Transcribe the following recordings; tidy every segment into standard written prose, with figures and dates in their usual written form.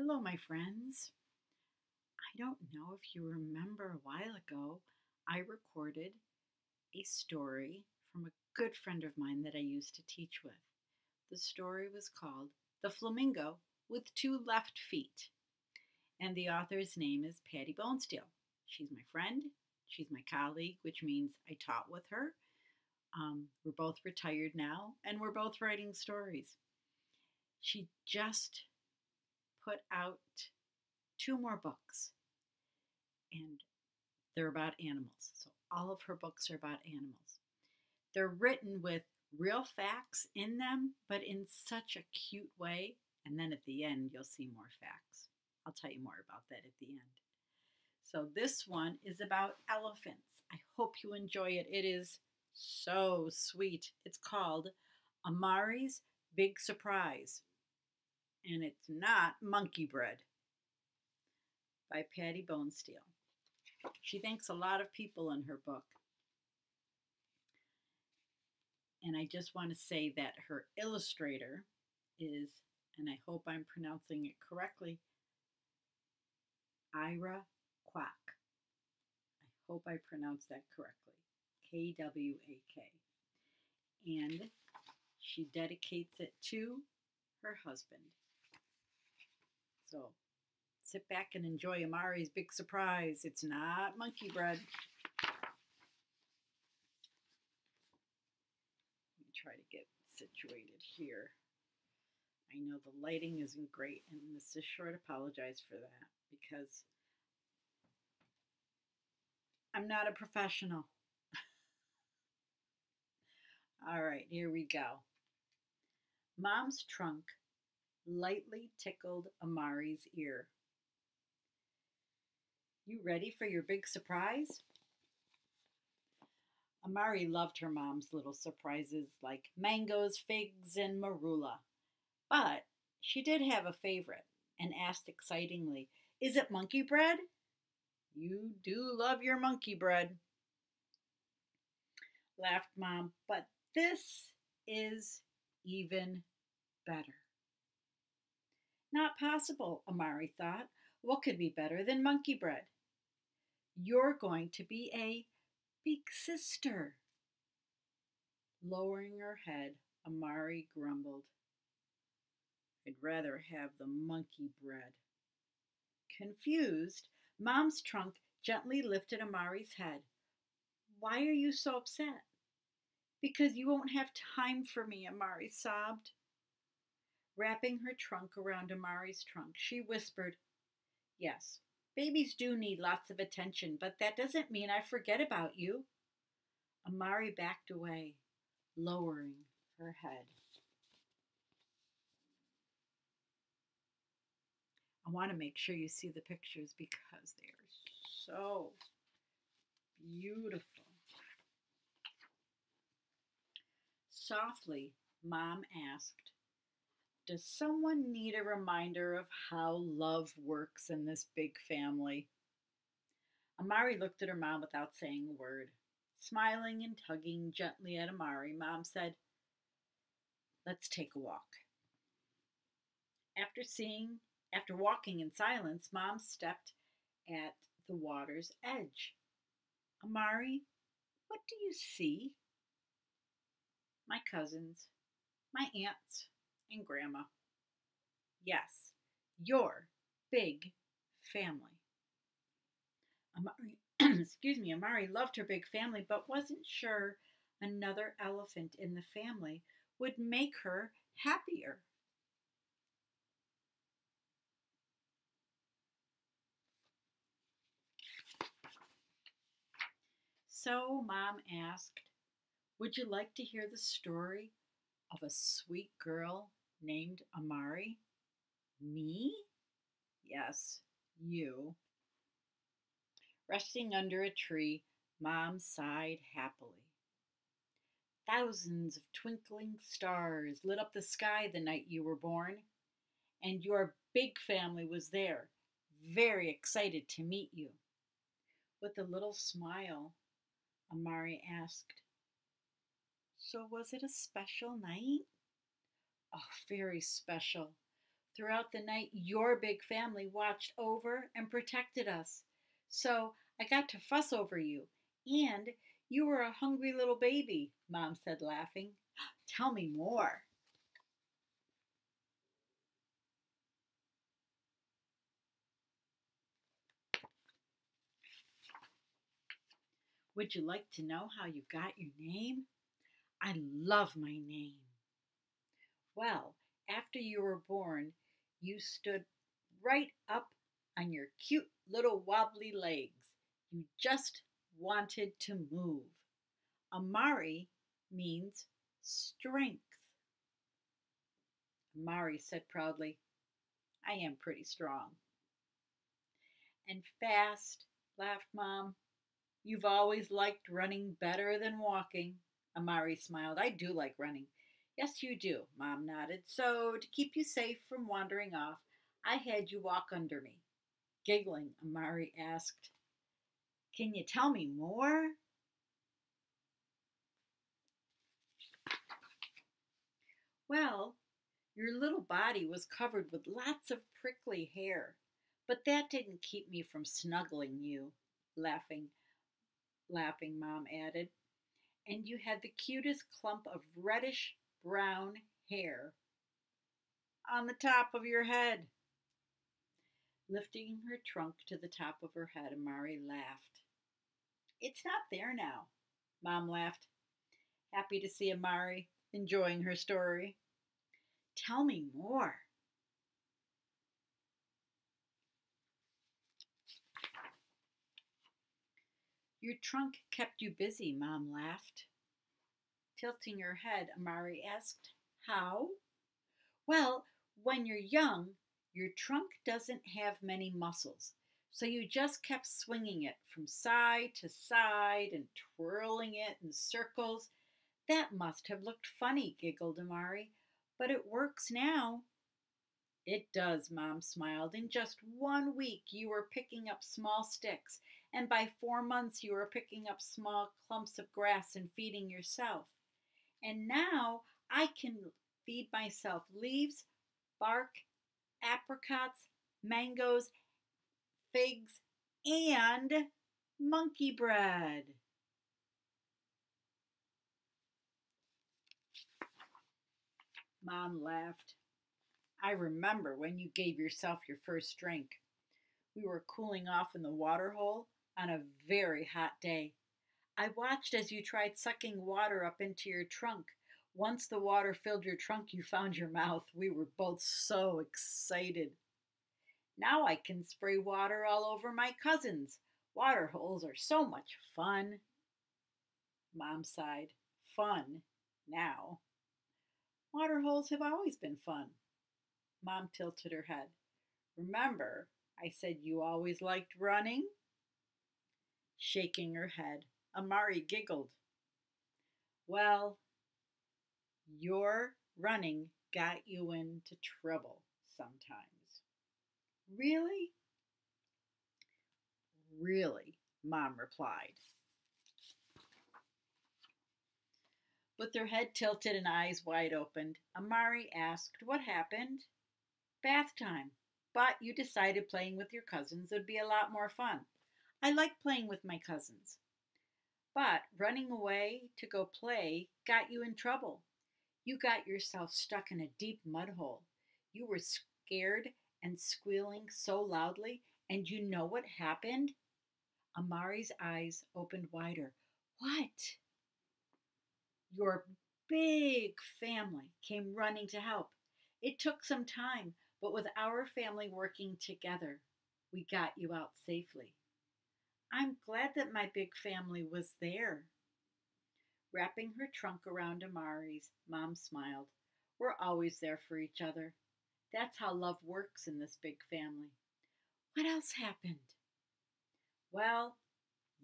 Hello, my friends. I don't know if you remember a while ago, I recorded a story from a good friend of mine that I used to teach with. The story was called The Flamingo with Two Left Feet, and the author's name is Patti Bonesteel. She's my friend, she's my colleague, which means I taught with her. We're both retired now, and we're both writing stories. She just put out two more books, and they're about animals. So all of her books are about animals. They're written with real facts in them, but in such a cute way. And then at the end, you'll see more facts. I'll tell you more about that at the end. So this one is about elephants. I hope you enjoy it. It is so sweet. It's called Amari's Big Surprise. And it's not monkey bread, by Patti Bonesteel. She thanks a lot of people in her book. And I just want to say that her illustrator is, and I hope I'm pronouncing it correctly, Ayra Kwak. I hope I pronounced that correctly. Kwak. And she dedicates it to her husband. So sit back and enjoy Amari's Big Surprise. It's not monkey bread. Let me try to get situated here. I know the lighting isn't great, and this is short. Apologize for that because I'm not a professional. All right, here we go. Mom's trunk lightly tickled Amari's ear. You ready for your big surprise? Amari loved her mom's little surprises like mangoes, figs, and marula. But she did have a favorite and asked excitingly, "Is it monkey bread?" "You do love your monkey bread," laughed Mom, "but this is even better." Not possible, Amari thought. What could be better than monkey bread? You're going to be a big sister. Lowering her head, Amari grumbled, "I'd rather have the monkey bread." Confused, Mom's trunk gently lifted Amari's head. "Why are you so upset?" "Because you won't have time for me," Amari sobbed. Wrapping her trunk around Amari's trunk, she whispered, "Yes, babies do need lots of attention, but that doesn't mean I forget about you." Amari backed away, lowering her head. I want to make sure you see the pictures because they are so beautiful. Softly, Mom asked, "Does someone need a reminder of how love works in this big family?" Amari looked at her mom without saying a word. Smiling and tugging gently at Amari, Mom said, "Let's take a walk." After walking in silence, Mom stepped at the water's edge. "Amari, what do you see?" "My cousins, my aunts, and Grandma." "Yes, your big family." Amari, Amari loved her big family, but wasn't sure another elephant in the family would make her happier. So Mom asked, "Would you like to hear the story of a sweet girl named Amari?" "Me?" "Yes, you." Resting under a tree, Mom sighed happily. "Thousands of twinkling stars lit up the sky the night you were born, and your big family was there, very excited to meet you." With a little smile, Amari asked, "So was it a special night?" "Oh, very special. Throughout the night, your big family watched over and protected us. So I got to fuss over you. And you were a hungry little baby, Mom said, laughing. Tell me more. Would you like to know how you got your name? I love my name. Well, after you were born, you stood right up on your cute little wobbly legs. You just wanted to move. Amari means strength. Amari said proudly, I am pretty strong. And fast, laughed Mom. You've always liked running better than walking. Amari smiled. I do like running. Yes, you do, Mom nodded. So, to keep you safe from wandering off, I had you walk under me. Giggling, Amari asked, Can you tell me more? Well, your little body was covered with lots of prickly hair, but that didn't keep me from snuggling you, laughing, Mom added. And you had the cutest clump of reddish brown hair on the top of your head. Lifting her trunk to the top of her head, Amari laughed. It's not there now, Mom laughed, happy to see Amari enjoying her story. Tell me more. Your trunk kept you busy, Mom laughed. Tilting her head, Amari asked, How? Well, when you're young, your trunk doesn't have many muscles, so you just kept swinging it from side to side and twirling it in circles. That must have looked funny, giggled Amari, but it works now. It does, Mom smiled. In just 1 week, you were picking up small sticks, and by 4 months, you were picking up small clumps of grass and feeding yourself. And now I can feed myself leaves, bark, apricots, mangoes, figs, and monkey bread. Mom laughed. I remember when you gave yourself your first drink. We were cooling off in the water hole on a very hot day. I watched as you tried sucking water up into your trunk. Once the water filled your trunk, you found your mouth. We were both so excited. Now I can spray water all over my cousins. Water holes are so much fun. Mom sighed. Fun now. Water holes have always been fun. Mom tilted her head. Remember, I said you always liked running? Shaking her head, Amari giggled. Well, your running got you into trouble sometimes. Really? Really, Mom replied. With her head tilted and eyes wide open, Amari asked, What happened? Bath time. But you decided playing with your cousins would be a lot more fun. I like playing with my cousins. But running away to go play got you in trouble. You got yourself stuck in a deep mud hole. You were scared and squealing so loudly, and you know what happened? Amari's eyes opened wider. What? Your big family came running to help. It took some time, but with our family working together, we got you out safely. I'm glad that my big family was there. Wrapping her trunk around Amari's, Mom smiled. We're always there for each other. That's how love works in this big family. What else happened? Well,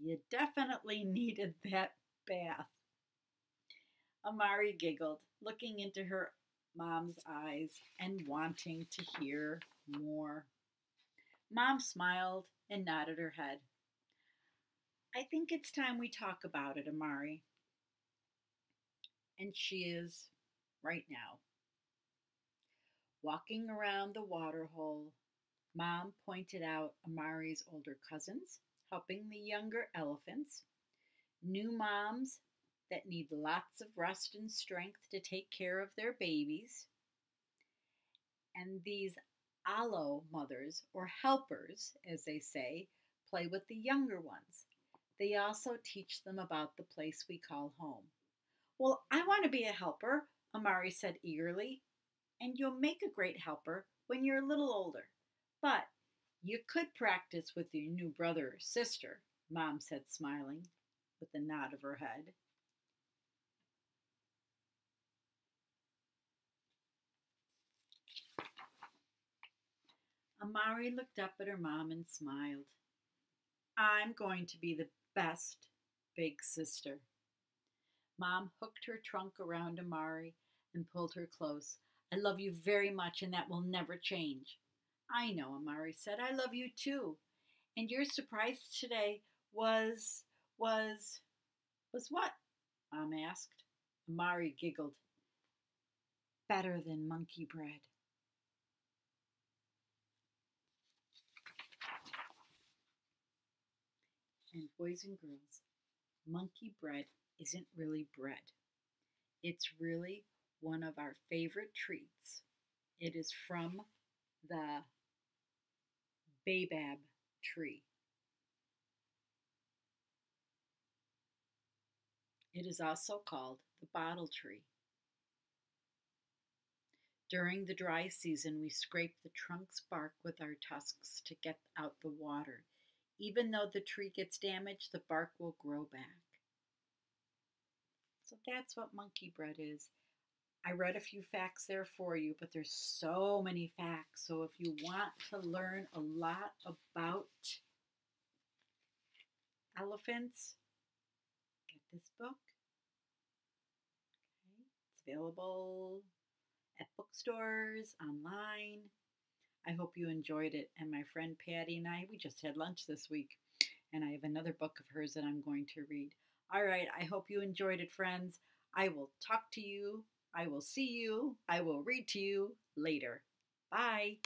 you definitely needed that bath. Amari giggled, looking into her mom's eyes and wanting to hear more. Mom smiled and nodded her head. I think it's time we talk about it, Amari. And she is right now. Walking around the waterhole, Mom pointed out Amari's older cousins helping the younger elephants, new moms that need lots of rest and strength to take care of their babies, and these allo mothers, or helpers, as they say, play with the younger ones. They also teach them about the place we call home. Well, I want to be a helper, Amari said eagerly, and you'll make a great helper when you're a little older. But you could practice with your new brother or sister, Mom said, smiling, with a nod of her head. Amari looked up at her mom and smiled. I'm going to be the best big sister. Mom hooked her trunk around Amari and pulled her close. I love you very much, and that will never change. I know, Amari said. I love you too. And your surprise today was was what? Mom asked. Amari giggled. Better than monkey bread. And boys and girls, monkey bread isn't really bread. It's really one of our favorite treats. It is from the baobab tree. It is also called the bottle tree. During the dry season, we scrape the trunk's bark with our tusks to get out the water. Even though the tree gets damaged, the bark will grow back. So that's what monkey bread is. I read a few facts there for you, but there's so many facts. So if you want to learn a lot about elephants, get this book. Okay. It's available at bookstores, online. I hope you enjoyed it. And my friend Patty and I, we just had lunch this week. And I have another book of hers that I'm going to read. All right, I hope you enjoyed it, friends. I will talk to you. I will see you. I will read to you later. Bye.